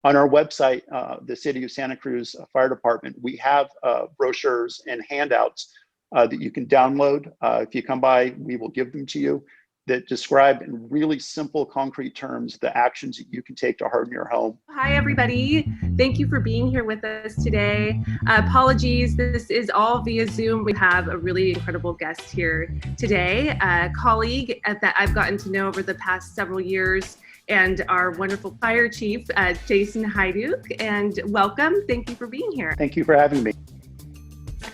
On our website, the City of Santa Cruz Fire Department, we have brochures and handouts that you can download. If you come by, we will give them to you, that describe in really simple, concrete terms the actions that you can take to harden your home. Hi, everybody. Thank you for being here with us today. Apologies, this is all via Zoom. We have a really incredible guest here today, a colleague that I've gotten to know over the past several years, and our wonderful fire chief, Jason Hajduk. And welcome. Thank you for being here. Thank you for having me.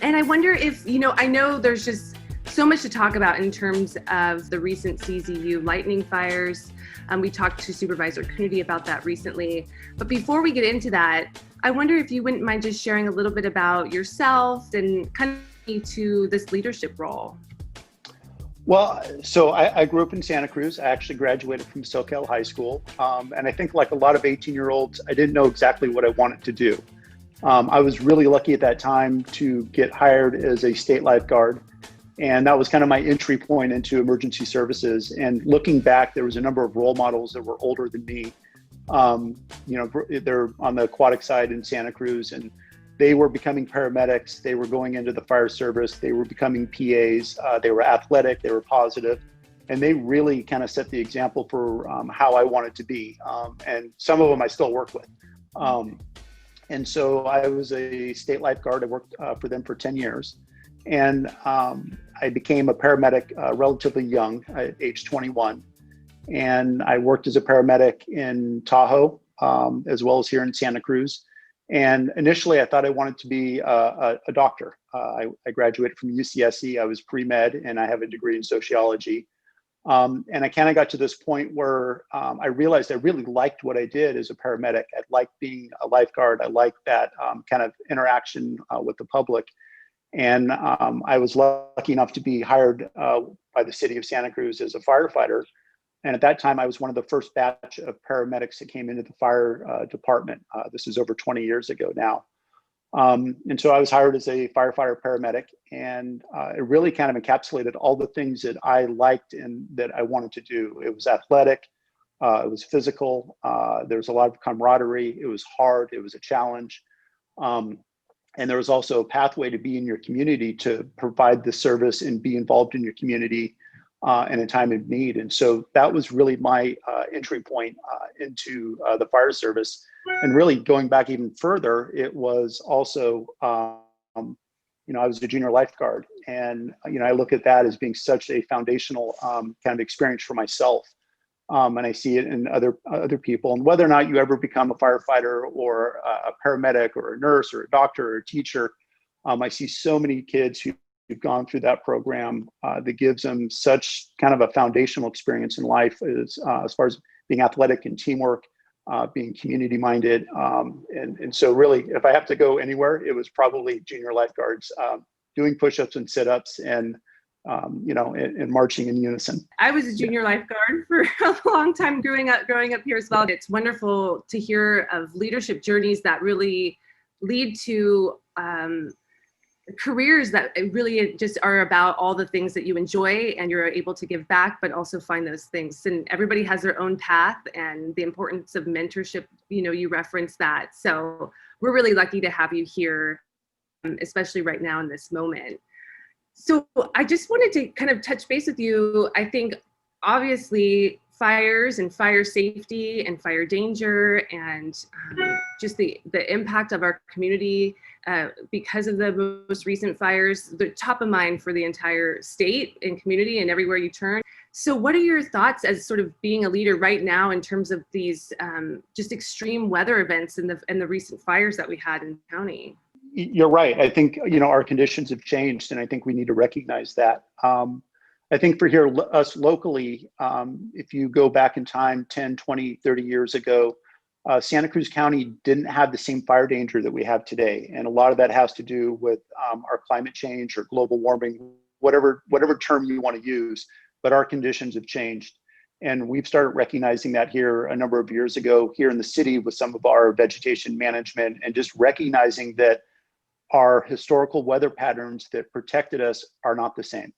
And I wonder if, I know there's just so much to talk about in terms of the recent CZU lightning fires. We talked to Supervisor Kennedy about that recently. But before we get into that, I wonder if you wouldn't mind just sharing a little bit about yourself and kind of to this leadership role. Well, so I grew up in Santa Cruz. I actually graduated from SoCal High School. And I think like a lot of 18-year-olds, I didn't know exactly what I wanted to do. I was really lucky at that time to get hired as a state lifeguard. And that was kind of my entry point into emergency services. And looking back, there was a number of role models that were older than me. They're on the aquatic side in Santa Cruz, and they were becoming paramedics. They were going into the fire service. They were becoming PAs. They were athletic. They were positive. And they really kind of set the example for how I wanted to be. And some of them I still work with. And so I was a state lifeguard. I worked for them for 10 years. And I became a paramedic relatively young, at age 21. And I worked as a paramedic in Tahoe, as well as here in Santa Cruz. And initially, I thought I wanted to be a doctor. I graduated from UCSC. I was pre-med, and I have a degree in sociology. And I kind of got to this point where I realized I really liked what I did as a paramedic. I liked being a lifeguard. I liked that kind of interaction with the public. And I was lucky enough to be hired by the City of Santa Cruz as a firefighter. And at that time, I was one of the first batch of paramedics that came into the fire department. This is over 20 years ago now. And so I was hired as a firefighter paramedic, and it really kind of encapsulated all the things that I liked and that I wanted to do. It was athletic, it was physical, there was a lot of camaraderie, it was hard, it was a challenge. And there was also a pathway to be in your community, to provide the service and be involved in your community in a time of need. And so that was really my entry point into the fire service. And really going back even further, it was also, I was a junior lifeguard. And, I look at that as being such a foundational kind of experience for myself. And I see it in other people. And whether or not you ever become a firefighter or a paramedic or a nurse or a doctor or a teacher, I see so many kids who've gone through that program that gives them such kind of a foundational experience in life as far as being athletic and teamwork, being community minded. And so really, if I have to go anywhere, it was probably junior lifeguards, doing push-ups and sit-ups and and marching in unison. I was a junior lifeguard for a long time growing up here as well. It's wonderful to hear of leadership journeys that really lead to careers that really just are about all the things that you enjoy and you're able to give back, but also find those things. And everybody has their own path, and the importance of mentorship, you referenced that. So we're really lucky to have you here, especially right now in this moment. So I just wanted to kind of touch base with you. I think obviously fires and fire safety and fire danger and just the impact of our community because of the most recent fires, they're top of mind for the entire state and community and everywhere you turn. So what are your thoughts as sort of being a leader right now in terms of these just extreme weather events and the recent fires that we had in the county? You're right. I think, our conditions have changed, and I think we need to recognize that. I think for here, us locally, if you go back in time 10, 20, 30 years ago, Santa Cruz County didn't have the same fire danger that we have today. And a lot of that has to do with our climate change or global warming, whatever term you want to use, but our conditions have changed. And we've started recognizing that here a number of years ago here in the city with some of our vegetation management, and just recognizing that our historical weather patterns that protected us are not the same.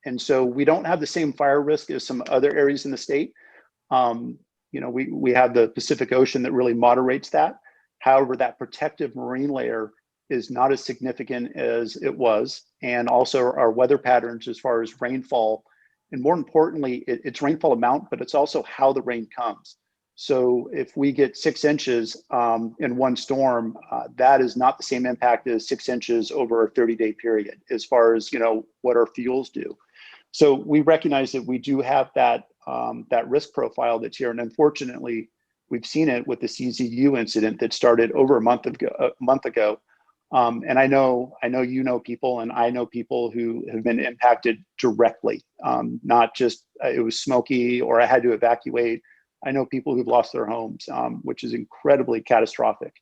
And so we don't have the same fire risk as some other areas in the state. we have the Pacific Ocean that really moderates that. However, that protective marine layer is not as significant as it was. And also our weather patterns as far as rainfall, and more importantly, it's rainfall amount, but it's also how the rain comes. So if we get 6 inches in one storm, that is not the same impact as 6 inches over a 30-day period as far as, what our fuels do. So we recognize that we do have that risk profile that's here. And unfortunately, we've seen it with the CZU incident that started over a month ago. And I know people, and I know people who have been impacted directly, not just it was smoky or I had to evacuate. I know people who've lost their homes, which is incredibly catastrophic.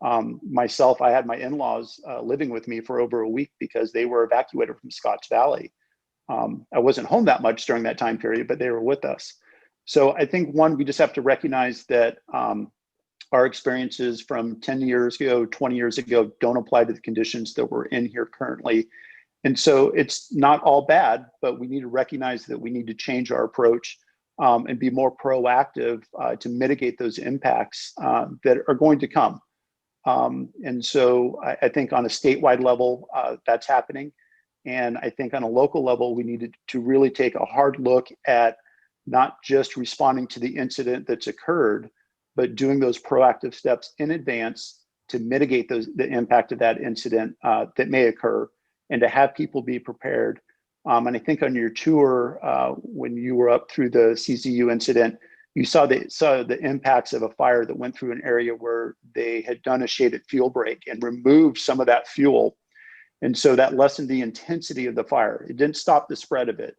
Myself, I had my in-laws living with me for over a week because they were evacuated from Scotts Valley. I wasn't home that much during that time period, but they were with us. So I think, one, we just have to recognize that our experiences from 10 years ago, 20 years ago, don't apply to the conditions that we're in here currently. And so it's not all bad, but we need to recognize that we need to change our approach and be more proactive to mitigate those impacts that are going to come. And so I think on a statewide level, that's happening. And I think on a local level, we needed to really take a hard look at not just responding to the incident that's occurred, but doing those proactive steps in advance to mitigate the impact of that incident that may occur, and to have people be prepared. And I think on your tour, when you were up through the CZU incident, you saw the impacts of a fire that went through an area where they had done a shaded fuel break and removed some of that fuel. And so that lessened the intensity of the fire. It didn't stop the spread of it,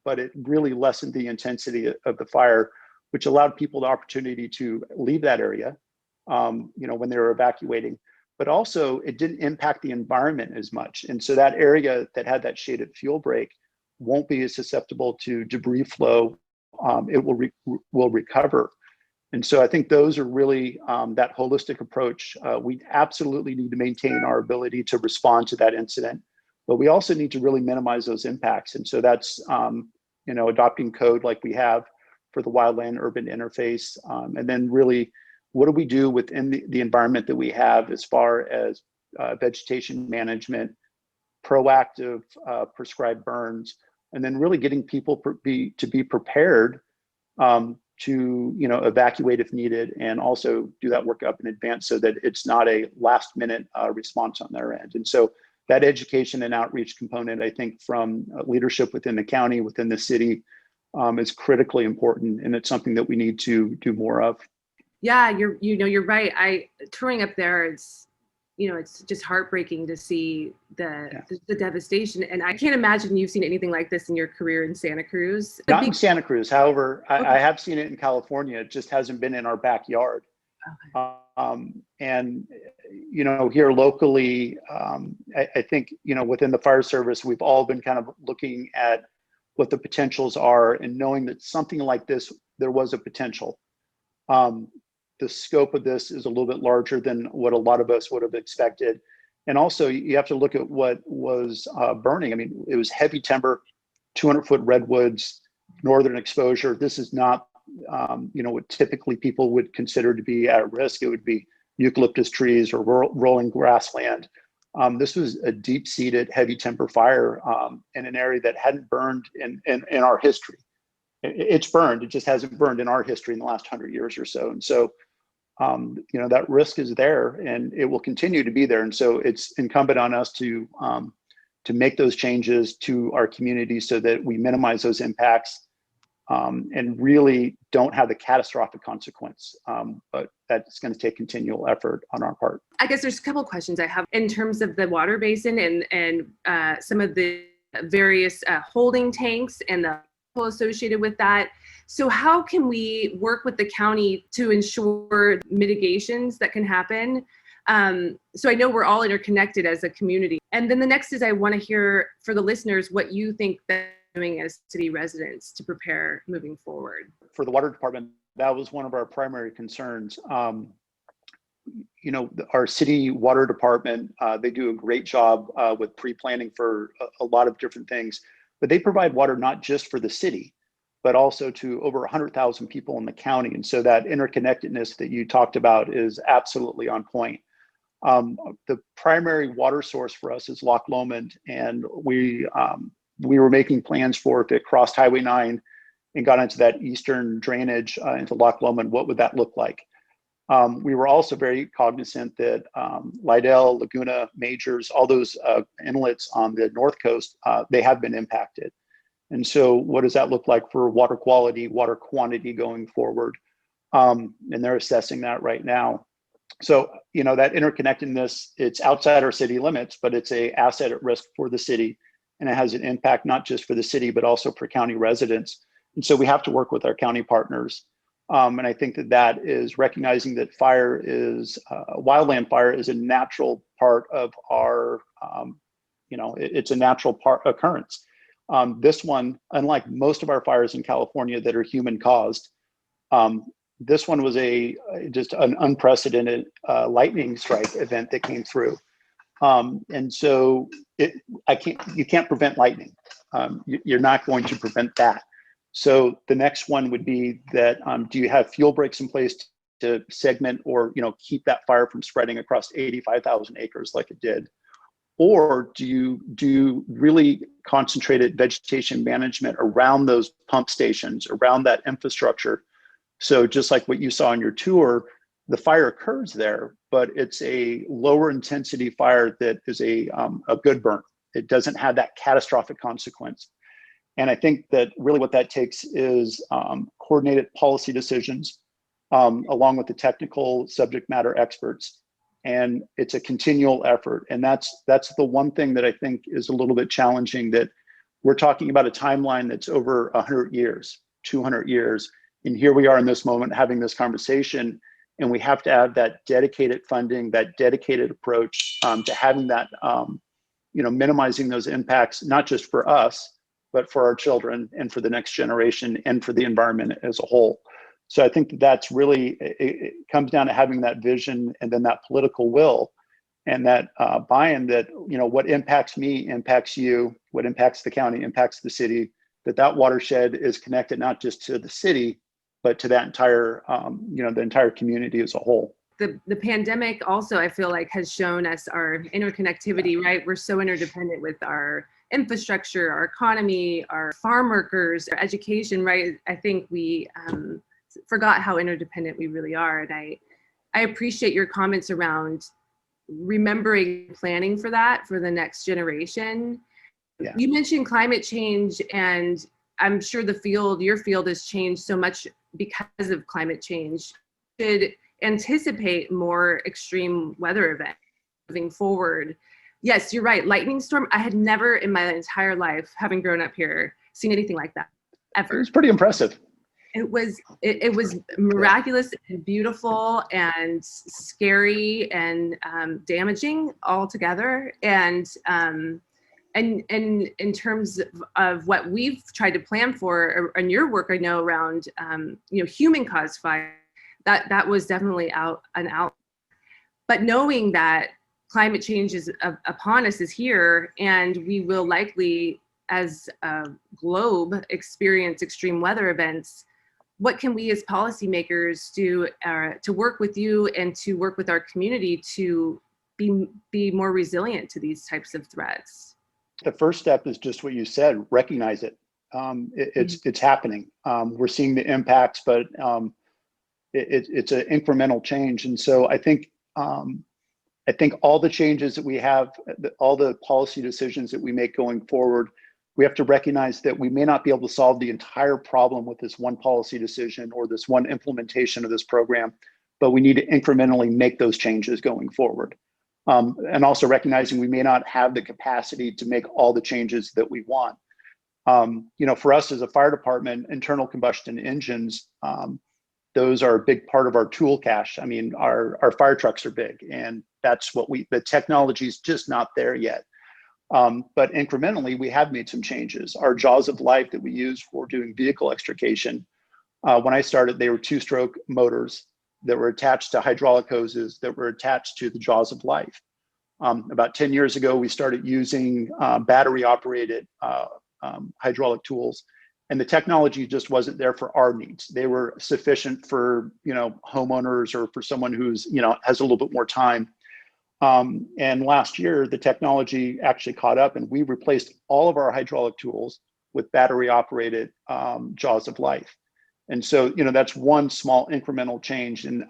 but it really lessened the intensity of the fire, which allowed people the opportunity to leave that area, when they were evacuating. But also, it didn't impact the environment as much. And so that area that had that shaded fuel break won't be as susceptible to debris flow. It will recover. And so I think those are really that holistic approach. We absolutely need to maintain our ability to respond to that incident, but we also need to really minimize those impacts. And so that's, adopting code like we have for the wildland urban interface. And then really, what do we do within the environment that we have as far as vegetation management, proactive prescribed burns, and then really getting people to be prepared to evacuate if needed, and also do that work up in advance so that it's not a last minute response on their end. And so that education and outreach component, I think, from leadership within the county, within the city, is critically important, and it's something that we need to do more of. Yeah, you're right. Touring up there, it's just heartbreaking to see the devastation. And I can't imagine you've seen anything like this in your career in Santa Cruz. Not in Santa Cruz. However, okay. I have seen it in California. It just hasn't been in our backyard. Okay. And, here locally, I think, within the fire service, we've all been kind of looking at what the potentials are and knowing that something like this, there was a potential. The scope of this is a little bit larger than what a lot of us would have expected. And also, you have to look at what was burning. I mean, it was heavy timber, 200-foot redwoods, northern exposure. This is not, what typically people would consider to be at risk. It would be eucalyptus trees or rolling grassland. This was a deep-seated heavy timber fire in an area that hadn't burned in our history. It's burned, it just hasn't burned in our history in the last 100 years or so. And so, that risk is there, and it will continue to be there. And so it's incumbent on us to make those changes to our community so that we minimize those impacts and really don't have the catastrophic consequence. But that's going to take continual effort on our part. I guess there's a couple of questions I have in terms of the water basin and some of the various holding tanks and the associated with that. So how can we work with the county to ensure mitigations that can happen? So I know we're all interconnected as a community. And then the next is I want to hear for the listeners what you think that we're doing as city residents to prepare moving forward. For the water department, that was one of our primary concerns. Our city water department, they do a great job with pre-planning for a lot of different things, but they provide water not just for the city, but also to over 100,000 people in the county. And so that interconnectedness that you talked about is absolutely on point. The primary water source for us is Loch Lomond, and we were making plans for if it crossed Highway 9 and got into that eastern drainage into Loch Lomond, what would that look like? We were also very cognizant that Lydell, Laguna, Majors, all those inlets on the north coast, they have been impacted. And so what does that look like for water quality, water quantity going forward? And they're assessing that right now. So, you know, that interconnectedness, it's outside our city limits, but it's an asset at risk for the city. And it has an impact not just for the city, but also for county residents. And so we have to work with our county partners. And I think that that is recognizing that fire is, wildland fire is a natural part of our, you know, it's a natural occurrence. This one, unlike most of our fires in California that are human caused, this one was just an unprecedented lightning strike event that came through. And so you can't prevent lightning. You're not going to prevent that. So the next one would be that, do you have fuel breaks in place to segment or, you know, keep that fire from spreading across 85,000 acres like it did? Or do you really concentrated vegetation management around those pump stations, around that infrastructure? So just like what you saw on your tour, the fire occurs there, but it's a lower intensity fire that is a good burn. It doesn't have that catastrophic consequence. And I think that really what that takes is coordinated policy decisions along with the technical subject matter experts. And it's a continual effort. And that's the one thing that I think is a little bit challenging, that we're talking about a timeline that's over 100 years, 200 years. And here we are in this moment having this conversation, and we have to have that dedicated funding, that dedicated approach to having that, you know, minimizing those impacts, not just for us, but for our children and for the next generation and for the environment as a whole. So I think that's really, it comes down to having that vision and then that political will and that buy-in that, you know, what impacts me impacts you, what impacts the county impacts the city, that watershed is connected not just to the city, but to that entire, you know, the entire community as a whole. The pandemic also, I feel like, has shown us our interconnectivity, right? We're so interdependent with our infrastructure, our economy, our farm workers, our education, right? I think we forgot how interdependent we really are. And I appreciate your comments around remembering planning for that for the next generation. Yeah. You mentioned climate change, and I'm sure your field has changed so much because of climate change. Should anticipate more extreme weather events moving forward. Yes, you're right. Lightning storm. I had never in my entire life, having grown up here, seen anything like that ever. It was pretty impressive. It was miraculous and beautiful and scary and damaging all together. And in terms of what we've tried to plan for, and your work, I know around you know, human caused fire, that was definitely out. But knowing that climate change is upon us, is here, and we will likely, as a globe, experience extreme weather events. What can we as policymakers do to work with you and to work with our community to be more resilient to these types of threats? The first step is just what you said, recognize it. It's happening. We're seeing the impacts, but it's an incremental change. And so I think all the changes that we have, all the policy decisions that we make going forward, we have to recognize that we may not be able to solve the entire problem with this one policy decision or this one implementation of this program, but we need to incrementally make those changes going forward. And also recognizing we may not have the capacity to make all the changes that we want. You know, for us as a fire department, internal combustion engines, those are a big part of our tool cache. I mean, our fire trucks are big, and that's what the technology is just not there yet. But incrementally, we have made some changes. Our jaws of life that we use for doing vehicle extrication, when I started, they were 2-stroke motors that were attached to hydraulic hoses that were attached to the jaws of life. About 10 years ago, we started using battery operated hydraulic tools. and the technology just wasn't there for our needs. They were sufficient for, homeowners or for someone who's, has a little bit more time. And last year, the technology actually caught up, and we replaced all of our hydraulic tools with battery operated jaws of life. And so, that's one small incremental change. And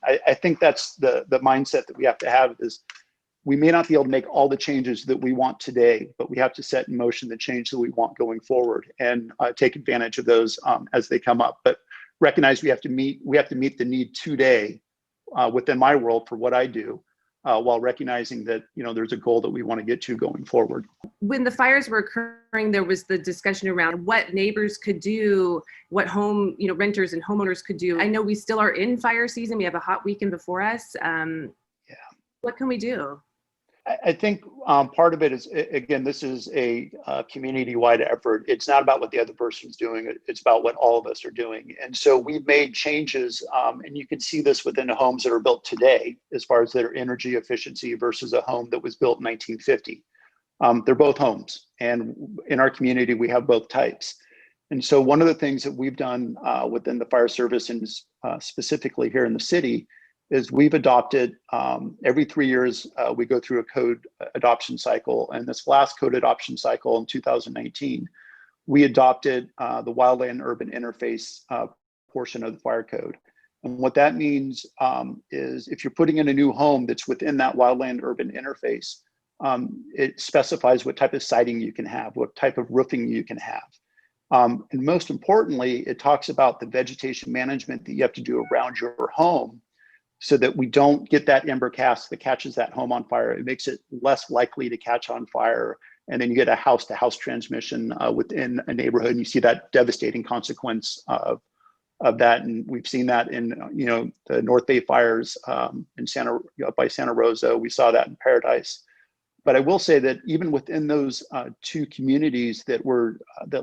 I think that's the mindset that we have to have is we may not be able to make all the changes that we want today, but we have to set in motion the change that we want going forward and take advantage of those as they come up. But recognize we have to meet the need today within my world for what I do, while recognizing that, there's a goal that we want to get to going forward. When the fires were occurring, there was the discussion around what neighbors could do, what home, renters and homeowners could do. I know we still are in fire season. We have a hot weekend before us. What can we do? I think part of it is, again, this is a community-wide effort. It's not about what the other person's doing. It's about what all of us are doing. And so we've made changes, and you can see this within the homes that are built today, as far as their energy efficiency versus a home that was built in 1950. They're both homes. And in our community, we have both types. And so one of the things that we've done within the fire service, and specifically here in the city, is we've adopted every 3 years, we go through a code adoption cycle. And this last code adoption cycle in 2019, we adopted the wildland urban interface portion of the fire code. And what that means is if you're putting in a new home that's within that wildland urban interface, it specifies what type of siding you can have, what type of roofing you can have. And most importantly, it talks about the vegetation management that you have to do around your home, so that we don't get that ember cast that catches that home on fire. It makes it less likely to catch on fire. And then you get a house-to-house transmission within a neighborhood, and you see that devastating consequence of that. And we've seen that in the North Bay fires in by Santa Rosa. We saw that in Paradise. But I will say that even within those two communities that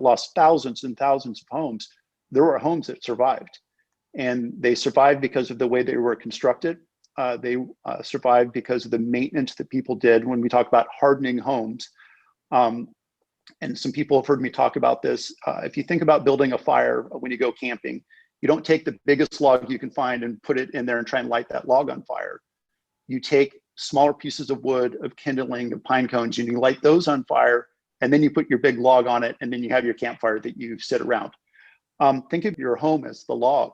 lost thousands and thousands of homes, there were homes that survived. And they survived because of the way they were constructed. They survived because of the maintenance that people did when we talk about hardening homes. And some people have heard me talk about this. If you think about building a fire when you go camping, you don't take the biggest log you can find and put it in there and try and light that log on fire. You take smaller pieces of wood, of kindling, of pine cones, and you light those on fire, and then you put your big log on it, and then you have your campfire that you sit around. Think of your home as the log.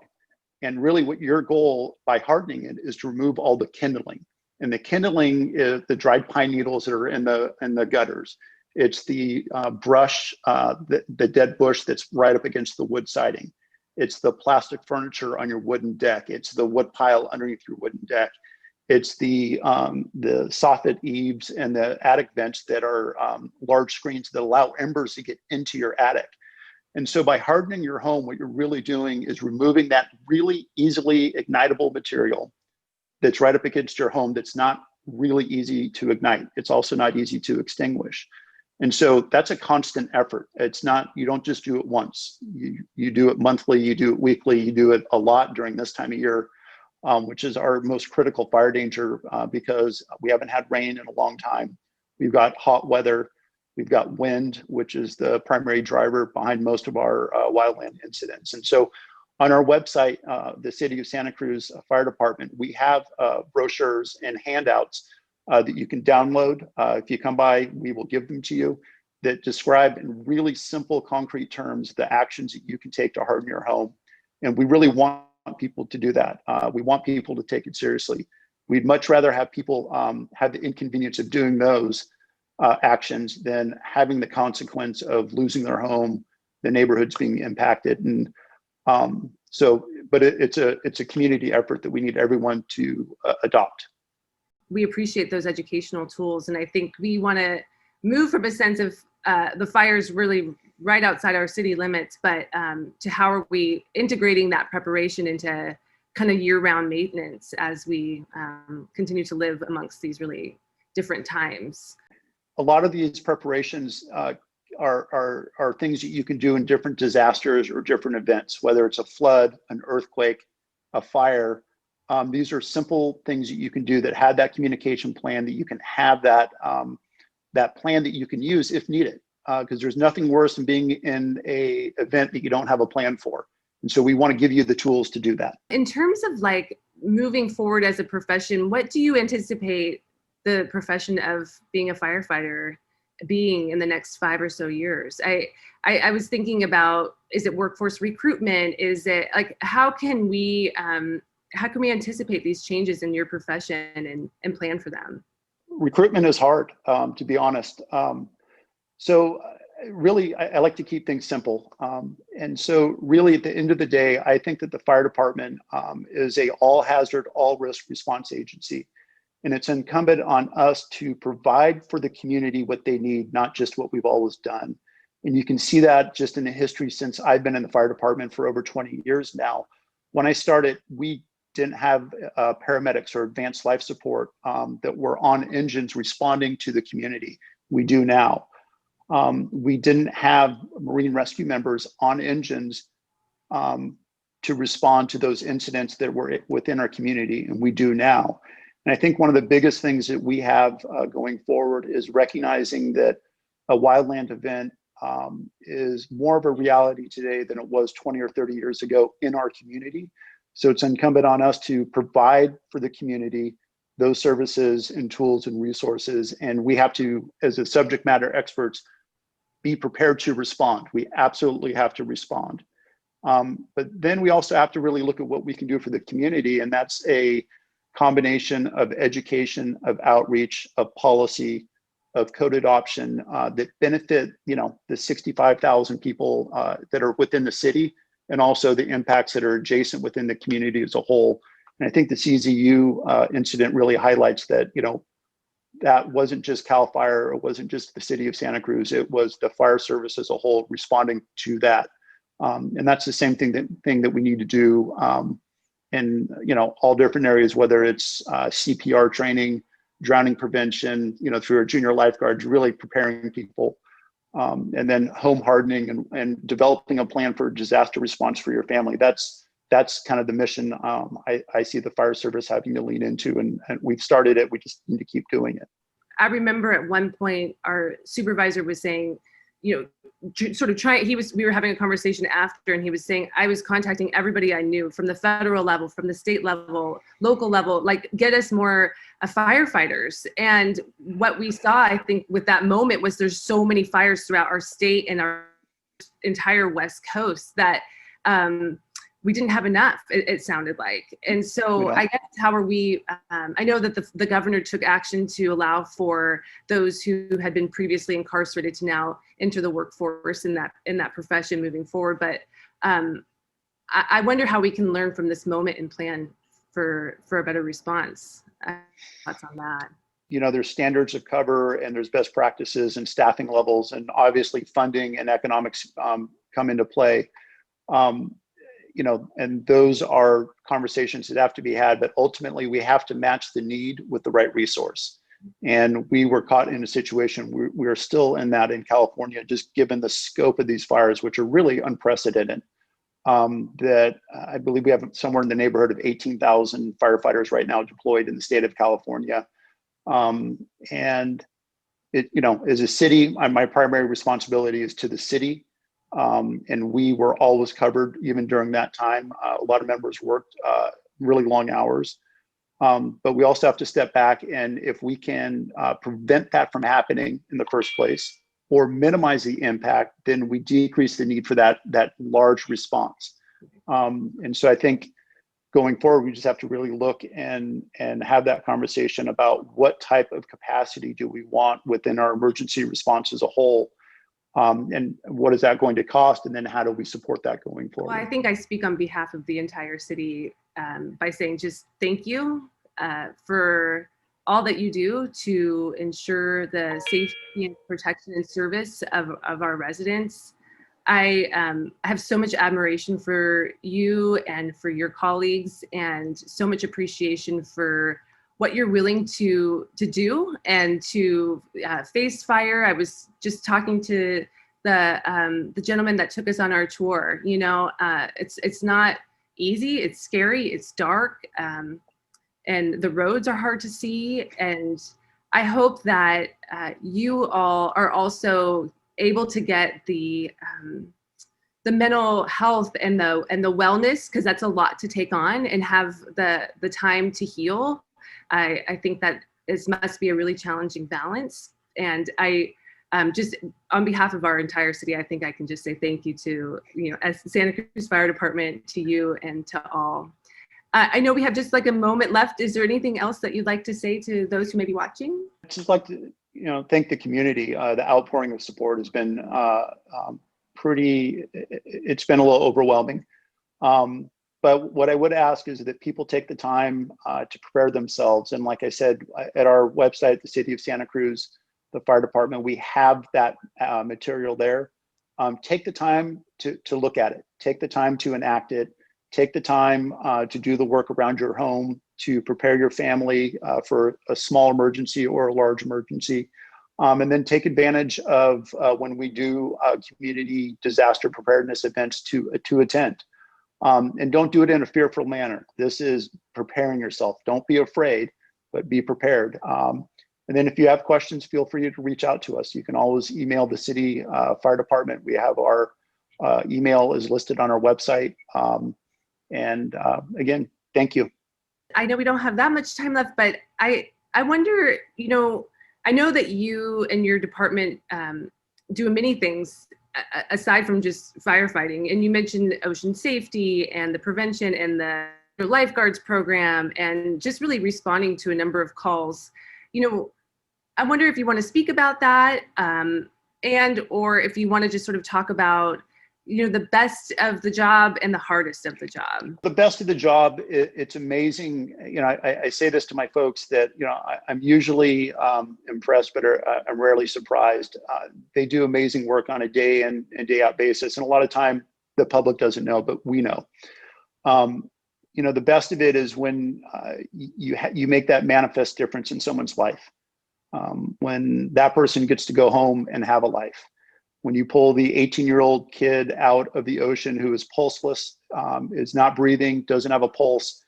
And really what your goal by hardening it is to remove all the kindling. And the kindling is the dried pine needles that are in the gutters. It's the brush, the dead bush that's right up against the wood siding. It's the plastic furniture on your wooden deck. It's the wood pile underneath your wooden deck. It's the soffit eaves and the attic vents that are large screens that allow embers to get into your attic. And so by hardening your home, what you're really doing is removing that really easily ignitable material that's right up against your home that's not really easy to ignite. It's also not easy to extinguish. And so that's a constant effort. It's not, you don't just do it once. You do it monthly, you do it weekly, you do it a lot during this time of year, which is our most critical fire danger because we haven't had rain in a long time. We've got hot weather. We've got wind, which is the primary driver behind most of our wildland incidents. And so on our website, the City of Santa Cruz Fire Department, we have brochures and handouts that you can download. If you come by, we will give them to you that describe in really simple, concrete terms the actions that you can take to harden your home. And we really want people to do that. We want people to take it seriously. We'd much rather have people have the inconvenience of doing those actions than having the consequence of losing their home, the neighborhoods being impacted. And but it's a community effort that we need everyone to adopt. We appreciate those educational tools. And I think we want to move from a sense of the fires really right outside our city limits, but to how are we integrating that preparation into kind of year-round maintenance as we continue to live amongst these really different times. A lot of these preparations are things that you can do in different disasters or different events, whether it's a flood, an earthquake, a fire. These are simple things that you can do that have that communication plan, that you can have that that plan that you can use if needed. because there's nothing worse than being in a event that you don't have a plan for. And so we want to give you the tools to do that. In terms of like moving forward as a profession, what do you anticipate the profession of being a firefighter being in the next 5 or so years? I was thinking about, is it workforce recruitment? Is it like, how can we anticipate these changes in your profession and plan for them? Recruitment is hard, to be honest. So really, I like to keep things simple. And so really at the end of the day, I think that the fire department is a all hazard, all risk response agency. And it's incumbent on us to provide for the community what they need, not just what we've always done. And you can see that just in the history since I've been in the fire department for over 20 years now. When I started, we didn't have paramedics or advanced life support that were on engines responding to the community. We do now. We didn't have Marine rescue members on engines to respond to those incidents that were within our community, and we do now. And I think one of the biggest things that we have going forward is recognizing that a wildland event is more of a reality today than it was 20 or 30 years ago in our community. So it's incumbent on us to provide for the community those services and tools and resources. And we have to, as a subject matter experts, be prepared to respond. We absolutely have to respond. But then we also have to really look at what we can do for the community. And that's a combination of education, of outreach, of policy, of code adoption that benefit, the 65,000 people that are within the city, and also the impacts that are adjacent within the community as a whole. And I think the CZU incident really highlights that, that wasn't just CAL FIRE, it wasn't just the city of Santa Cruz, it was the fire service as a whole responding to that. And that's the same thing that we need to do in all different areas, whether it's CPR training, drowning prevention, through our junior lifeguards, really preparing people, and then home hardening and developing a plan for disaster response for your family. That's kind of the mission I see the fire service having to lean into, and we've started it. We just need to keep doing it. I remember at one point our supervisor was saying, sort of trying, we were having a conversation after, and he was saying, I was contacting everybody I knew from the federal level, from the state level, local level, like get us more firefighters. And what we saw, I think, with that moment was there's so many fires throughout our state and our entire West Coast that we didn't have enough, it sounded like. And so I guess how are we, I know that the governor took action to allow for those who had been previously incarcerated to now enter the workforce in that profession moving forward. But I wonder how we can learn from this moment and plan for a better response. Thoughts on that? There's standards of cover, and there's best practices and staffing levels, and obviously funding and economics come into play. And those are conversations that have to be had, but ultimately we have to match the need with the right resource. And we were caught in a situation, we are still in that in California, just given the scope of these fires, which are really unprecedented, that I believe we have somewhere in the neighborhood of 18,000 firefighters right now deployed in the state of California. And as a city, my primary responsibility is to the city. And we were always covered even during that time. A lot of members worked really long hours, but we also have to step back, and if we can prevent that from happening in the first place or minimize the impact, then we decrease the need for that large response. And so I think going forward, we just have to really look and have that conversation about what type of capacity do we want within our emergency response as a whole. And what is that going to cost? And then how do we support that going forward? Well, I think I speak on behalf of the entire city by saying just thank you for all that you do to ensure the safety and protection and service of our residents. I have so much admiration for you and for your colleagues, and so much appreciation for what you're willing to do and to face fire. I was just talking to the gentleman that took us on our tour. It's not easy. It's scary. It's dark, and the roads are hard to see. And I hope that you all are also able to get the mental health and the wellness, because that's a lot to take on, and have the time to heal. I think that must be a really challenging balance. And I just on behalf of our entire city, I think I can just say thank you to, as the Santa Cruz Fire Department, to you and to all. I know we have just like a moment left. Is there anything else that you'd like to say to those who may be watching? I'd just like to, thank the community. The outpouring of support has been it's been a little overwhelming. But what I would ask is that people take the time to prepare themselves. And like I said, at our website, the City of Santa Cruz, the fire department, we have that material there. Take the time to look at it. Take the time to enact it. Take the time to do the work around your home, to prepare your family for a small emergency or a large emergency. And then take advantage of when we do community disaster preparedness events to attend. And don't do it in a fearful manner. This is preparing yourself. Don't be afraid, but be prepared. And then if you have questions, feel free to reach out to us. You can always email the city fire department. We have our email is listed on our website. And again, thank you. I know we don't have that much time left, but I wonder, I know that you and your department do many things aside from just firefighting. And you mentioned ocean safety and the prevention and the lifeguards program, and just really responding to a number of calls. I wonder if you want to speak about that, or if you want to just sort of talk about, the best of the job and the hardest of the job. The best of the job, it's amazing. I say this to my folks that, I'm usually impressed, but I'm rarely surprised. They do amazing work on a day in and day out basis. And a lot of time the public doesn't know, but we know. The best of it is when you make that manifest difference in someone's life. When that person gets to go home and have a life. When you pull the 18-year-old kid out of the ocean who is pulseless, is not breathing, doesn't have a pulse,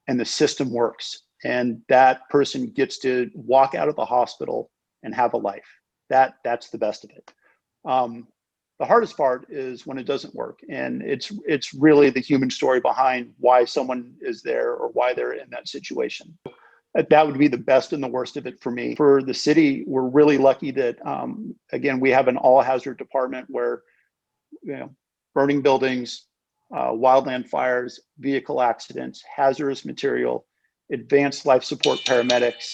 and the system works, and that person gets to walk out of the hospital and have a life. That's the best of it. The hardest part is when it doesn't work, and it's really the human story behind why someone is there or why they're in that situation. That would be the best and the worst of it for me. For the city, we're really lucky that, again, we have an all-hazard department where, burning buildings, wildland fires, vehicle accidents, hazardous material, advanced life support paramedics,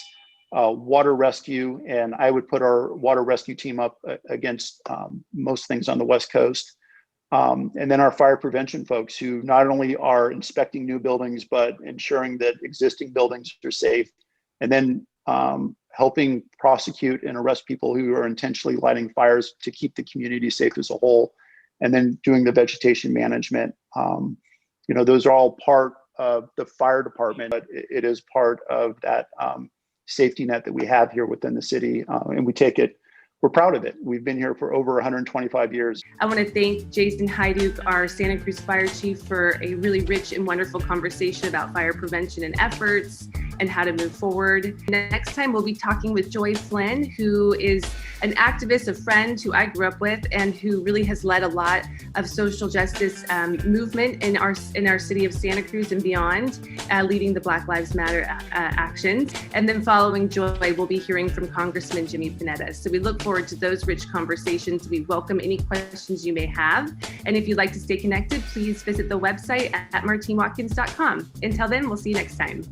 water rescue, and I would put our water rescue team up against most things on the West Coast. And then our fire prevention folks, who not only are inspecting new buildings, but ensuring that existing buildings are safe, and then helping prosecute and arrest people who are intentionally lighting fires to keep the community safe as a whole, and then doing the vegetation management. Those are all part of the fire department, but it is part of that safety net that we have here within the city, and we're proud of it. We've been here for over 125 years. I want to thank Jason Hajduk, our Santa Cruz Fire Chief, for a really rich and wonderful conversation about fire prevention and efforts and how to move forward. Next time, we'll be talking with Joy Flynn, who is an activist, a friend who I grew up with, and who really has led a lot of social justice movement in our city of Santa Cruz and beyond, leading the Black Lives Matter actions. And then following Joy, we'll be hearing from Congressman Jimmy Panetta. So we look forward to those rich conversations. We welcome any questions you may have. And if you'd like to stay connected, please visit the website at martinewatkins.com. Until then, we'll see you next time.